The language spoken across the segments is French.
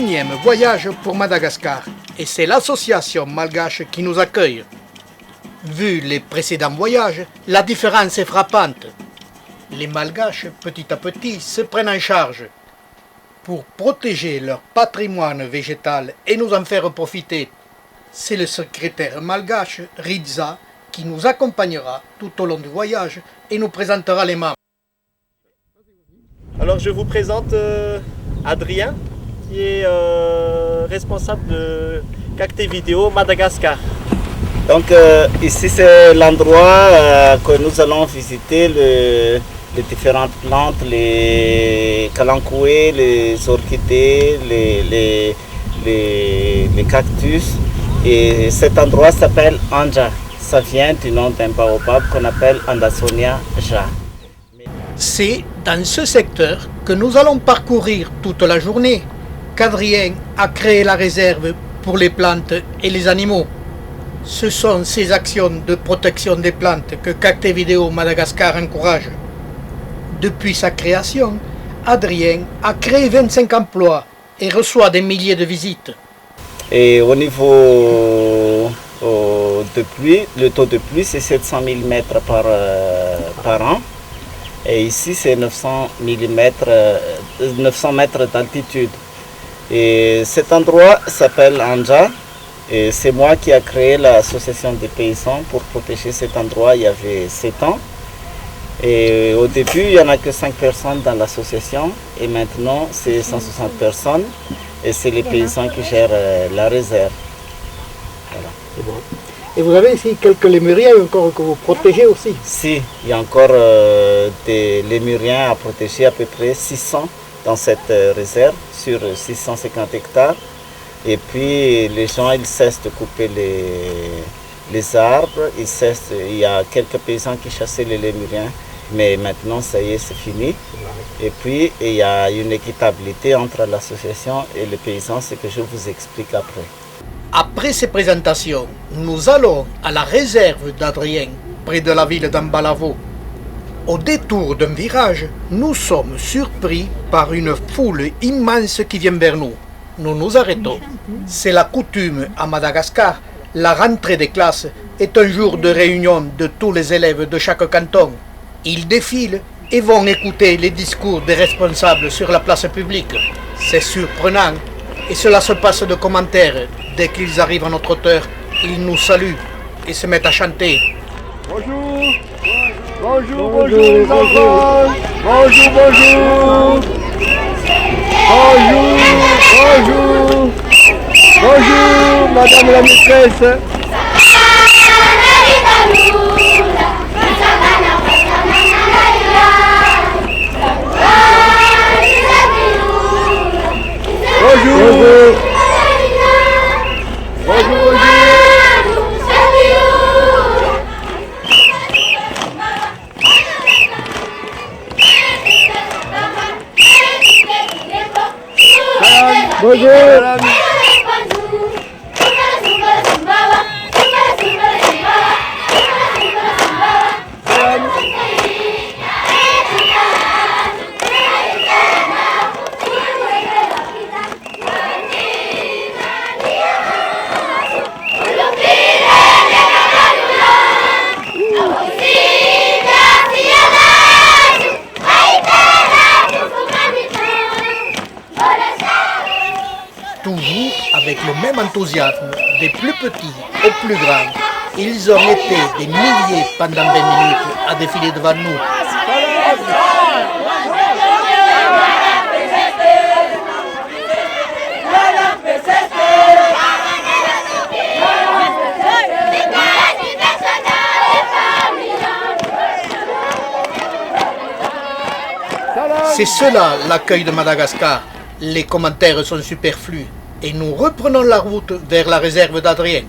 énième voyage pour Madagascar et c'est l'association malgache qui nous accueille. Vu les précédents voyages, la différence est frappante. Les Malgaches, petit à petit, se prennent en charge pour protéger leur patrimoine végétal et nous en faire profiter. C'est le secrétaire malgache, Ridza, qui nous accompagnera tout au long du voyage et nous présentera les membres. Alors je vous présente Adrien, qui est responsable de Cacté Vidéo Madagascar. Donc ici c'est l'endroit que nous allons visiter, les différentes plantes, les kalankoués, les orchidées, les cactus. Et cet endroit s'appelle Anja. Ça vient du nom d'un baobab qu'on appelle Andasonia ja. C'est dans ce secteur que nous allons parcourir toute la journée qu'Adrien a créé la réserve pour les plantes et les animaux. Ce sont ces actions de protection des plantes que Cacté Vidéo Madagascar encourage. Depuis sa création, Adrien a créé 25 emplois et reçoit des milliers de visites. Et au niveau de pluie, le taux de pluie c'est 700 mm par an. Et ici c'est 900 mètres d'altitude. Et cet endroit s'appelle Anja. Et c'est moi qui ai créé l'association des paysans pour protéger cet endroit il y avait 7 ans. Et au début, il n'y en a que 5 personnes dans l'association. Et maintenant, c'est 160 personnes. Et c'est les paysans qui gèrent la réserve. Voilà. C'est bon. Et vous avez ici quelques lémuriens encore que vous protégez aussi? Si, il y a encore des lémuriens à protéger, à peu près 600 dans cette réserve sur 650 hectares. Et puis les gens ils cessent de couper les arbres, il y a quelques paysans qui chassaient les lémuriens, mais maintenant ça y est, c'est fini. Et puis il y a une équitabilité entre l'association et les paysans, ce que je vous explique après. Après ces présentations, nous allons à la réserve d'Adrien, près de la ville d'Ambalavo. Au détour d'un virage, nous sommes surpris par une foule immense qui vient vers nous. Nous nous arrêtons. C'est la coutume à Madagascar. La rentrée des classes est un jour de réunion de tous les élèves de chaque canton. Ils défilent et vont écouter les discours des responsables sur la place publique. C'est surprenant et cela se passe de commentaires. Dès qu'ils arrivent à notre hauteur, ils nous saluent et se mettent à chanter. Bonjour, bonjour, bonjour, bonjour, bonjour, bonjour. Bonjour, bonjour, bonjour, madame la maîtresse. Bonjour, bonjour, bonjour, bonjour. Toujours avec le même enthousiasme, des plus petits aux plus grands, ils ont été des milliers pendant 20 minutes à défiler devant nous. C'est cela l'accueil de Madagascar. Les commentaires sont superflus et nous reprenons la route vers la réserve d'Adrien.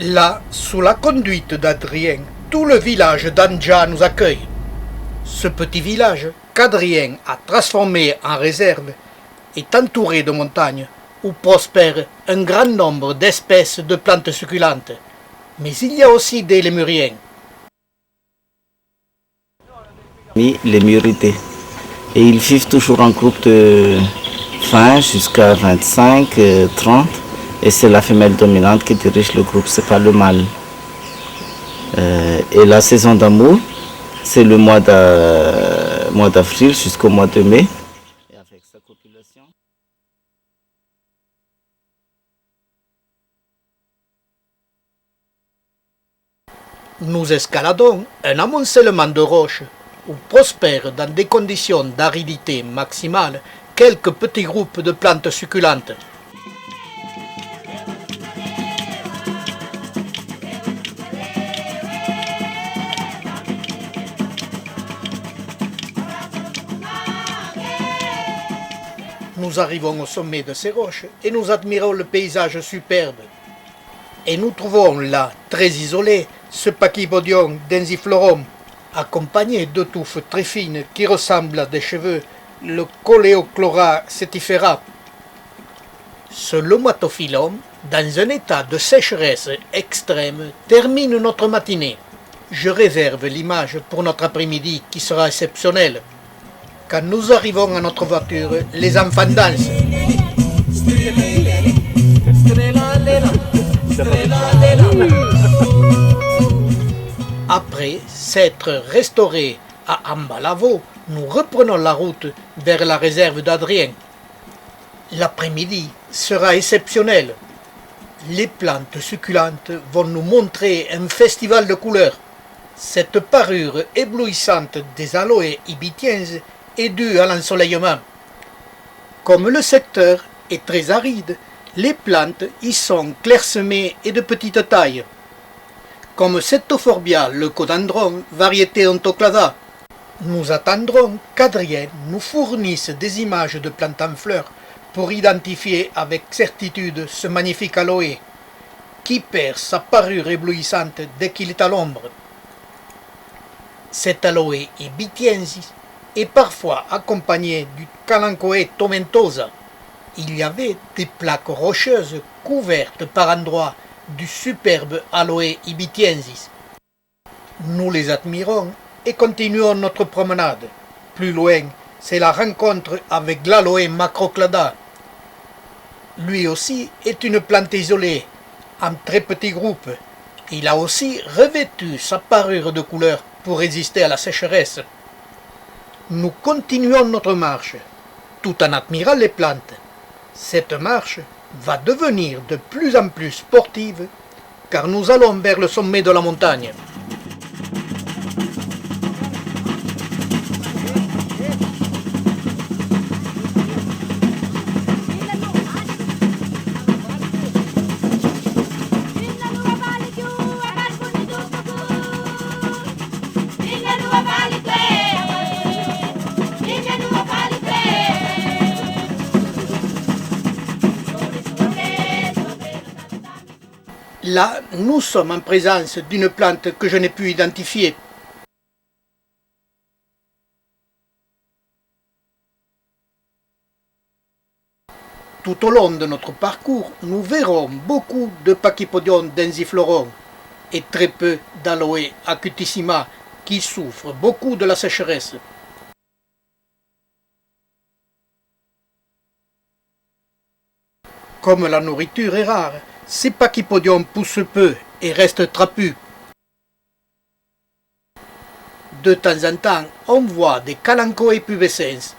Là, sous la conduite d'Adrien, tout le village d'Anja nous accueille. Ce petit village qu'Adrien a transformé en réserve est entouré de montagnes où prospèrent un grand nombre d'espèces de plantes succulentes. Mais il y a aussi des lémuriens. Les murités. Et ils vivent toujours en groupe de 20 jusqu'à 25, 30. Et c'est la femelle dominante qui dirige le groupe, c'est pas le mâle. Et la saison d'amour, c'est le mois d'avril jusqu'au mois de mai. Et avec sa copulation. Nous escaladons un amoncellement de roches où prospèrent dans des conditions d'aridité maximale quelques petits groupes de plantes succulentes. Nous arrivons au sommet de ces roches et nous admirons le paysage superbe. Et nous trouvons là, très isolé, ce Pachypodium densiflorum, accompagné de touffes très fines qui ressemblent à des cheveux, le Coleochlora setifera. Ce Lomatophyllum, dans un état de sécheresse extrême, termine notre matinée. Je réserve l'image pour notre après-midi qui sera exceptionnel. Quand nous arrivons à notre voiture, les enfants dansent. Après s'être restaurés à Ambalavo, nous reprenons la route vers la réserve d'Adrien. L'après-midi sera exceptionnel. Les plantes succulentes vont nous montrer un festival de couleurs. Cette parure éblouissante des aloès ibitienses est due à l'ensoleillement. Comme le secteur est très aride, les plantes y sont clairsemées et de petite taille. Comme Setophorbia leucodendron, variété Ontoclada. Nous attendrons qu'Adrien nous fournisse des images de plantes en fleurs pour identifier avec certitude ce magnifique aloe qui perd sa parure éblouissante dès qu'il est à l'ombre. Cet aloe ibitiensis est parfois accompagné du Kalanchoe tomentosa. Il y avait des plaques rocheuses couvertes par endroits du superbe aloe ibitiensis. Nous les admirons et continuons notre promenade. Plus loin, c'est la rencontre avec l'aloe macroclada. Lui aussi est une plante isolée, en très petits groupes. Il a aussi revêtu sa parure de couleur pour résister à la sécheresse. Nous continuons notre marche, tout en admirant les plantes. Cette marche va devenir de plus en plus sportive, car nous allons vers le sommet de la montagne. Là, nous sommes en présence d'une plante que je n'ai pu identifier. Tout au long de notre parcours, nous verrons beaucoup de Pachypodium densiflorum et très peu d'Aloe acutissima qui souffrent beaucoup de la sécheresse. Comme la nourriture est rare, ces Pachypodium poussent peu et restent trapus. De temps en temps, on voit des Kalanchoe pubescens.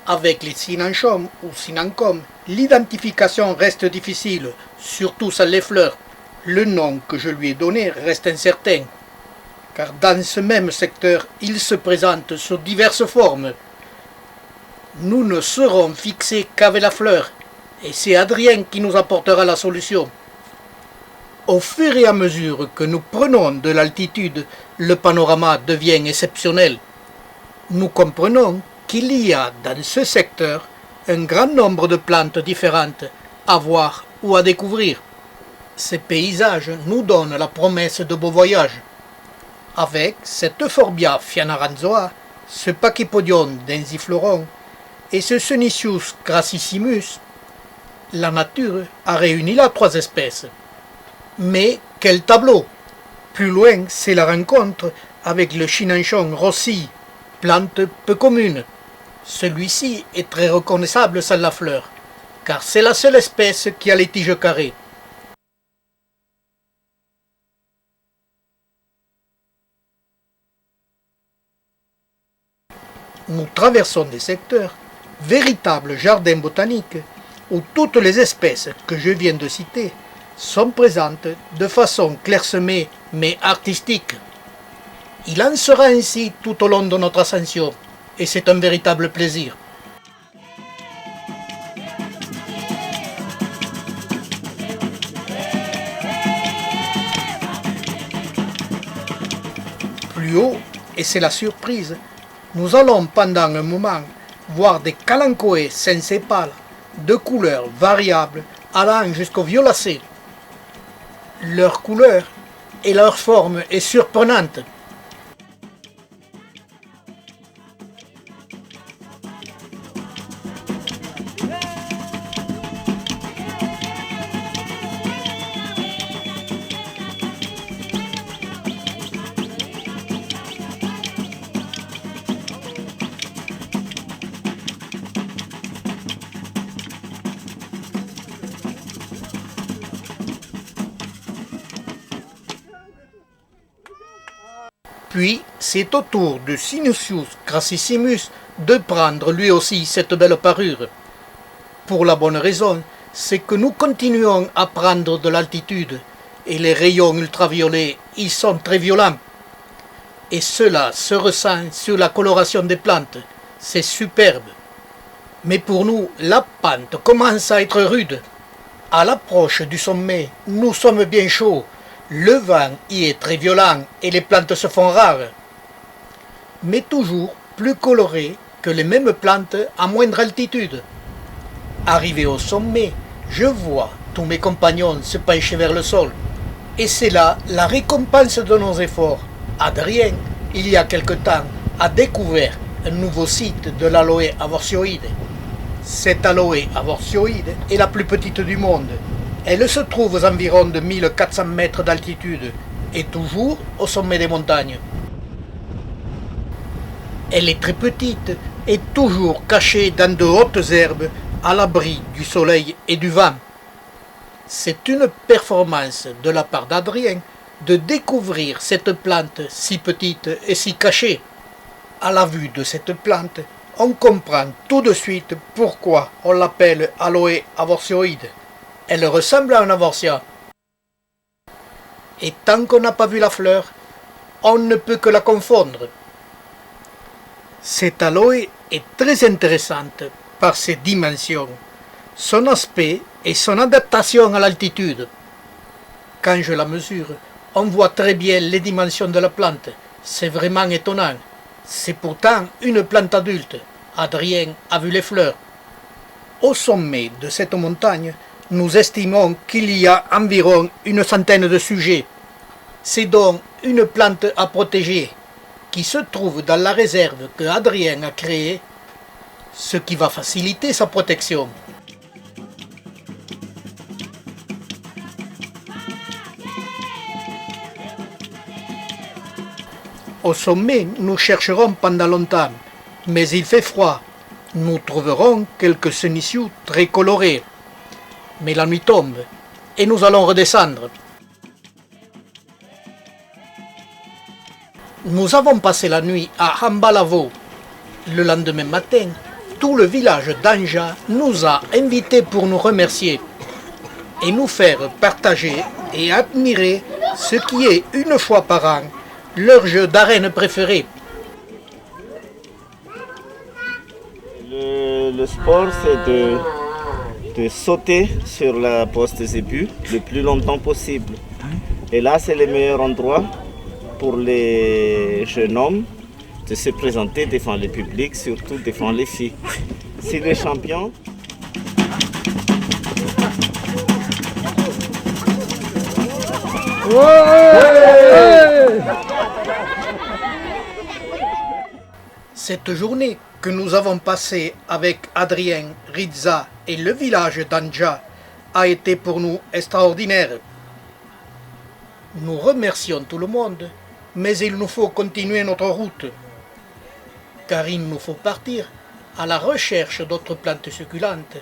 Avec les Cynanchum ou Cynancum, l'identification reste difficile, surtout sans les fleurs. Le nom que je lui ai donné reste incertain, car dans ce même secteur, il se présente sous diverses formes. Nous ne serons fixés qu'avec la fleur, et c'est Adrien qui nous apportera la solution. Au fur et à mesure que nous prenons de l'altitude, le panorama devient exceptionnel. Nous comprenons qu'il y a dans ce secteur un grand nombre de plantes différentes à voir ou à découvrir. Ces paysages nous donnent la promesse de beaux voyages. Avec cette Euphorbia fianaranzoa, ce Pachypodium densiflorum et ce Senecio crassissimus, la nature a réuni là 3 espèces. Mais quel tableau! Plus loin, c'est la rencontre avec le Cynanchum rossi, plante peu commune. Celui-ci est très reconnaissable sans la fleur, car c'est la seule espèce qui a les tiges carrées. Nous traversons des secteurs, véritables jardins botaniques, où toutes les espèces que je viens de citer sont présentes de façon clairsemée mais artistique. Il en sera ainsi tout au long de notre ascension, et c'est un véritable plaisir. Plus haut, et c'est la surprise, nous allons pendant un moment voir des calanchoés sans sépales, de couleurs variables allant jusqu'au violacé. Leur couleur et leur forme est surprenante. Puis, c'est au tour de Sinusius crassissimus de prendre lui aussi cette belle parure. Pour la bonne raison, c'est que nous continuons à prendre de l'altitude, et les rayons ultraviolets y sont très violents. Et cela se ressent sur la coloration des plantes, c'est superbe. Mais pour nous, la pente commence à être rude. À l'approche du sommet, nous sommes bien chauds. Le vent y est très violent et les plantes se font rares, mais toujours plus colorées que les mêmes plantes à moindre altitude. Arrivé au sommet, je vois tous mes compagnons se pencher vers le sol, et c'est là la récompense de nos efforts. Adrien, il y a quelque temps, a découvert un nouveau site de l'aloe avortioide. Cette aloe avortioide est la plus petite du monde. Elle se trouve aux environs de 1400 mètres d'altitude et toujours au sommet des montagnes. Elle est très petite et toujours cachée dans de hautes herbes à l'abri du soleil et du vent. C'est une performance de la part d'Adrien de découvrir cette plante si petite et si cachée. À la vue de cette plante, on comprend tout de suite pourquoi on l'appelle aloe avortioide. Elle ressemble à un avortia. Et tant qu'on n'a pas vu la fleur, on ne peut que la confondre. Cette aloe est très intéressante par ses dimensions, son aspect et son adaptation à l'altitude. Quand je la mesure, on voit très bien les dimensions de la plante. C'est vraiment étonnant. C'est pourtant une plante adulte. Adrien a vu les fleurs. Au sommet de cette montagne, nous estimons qu'il y a environ une centaine de sujets. C'est donc une plante à protéger qui se trouve dans la réserve que Adrien a créée, ce qui va faciliter sa protection. Au sommet, nous chercherons pendant longtemps, mais il fait froid. Nous trouverons quelques séniciaux très colorés. Mais la nuit tombe et nous allons redescendre. Nous avons passé la nuit à Ambalavo. Le lendemain matin, tout le village d'Anja nous a invités pour nous remercier et nous faire partager et admirer ce qui est une fois par an leur jeu d'arène préféré. Le sport, c'est de sauter sur la poste zébu le plus longtemps possible. Et là, c'est le meilleur endroit pour les jeunes hommes de se présenter devant le public, surtout devant les filles. Si les champions... Cette journée que nous avons passée avec Adrien, Rizza et le village d'Anja a été pour nous extraordinaire. Nous remercions tout le monde, mais il nous faut continuer notre route, car il nous faut partir à la recherche d'autres plantes succulentes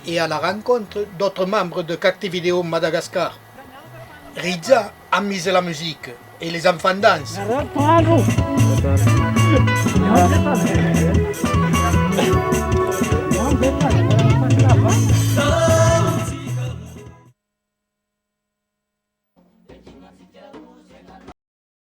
et à la rencontre d'autres membres de Cactivideo Madagascar. Riza a mis la musique et les enfants dansent.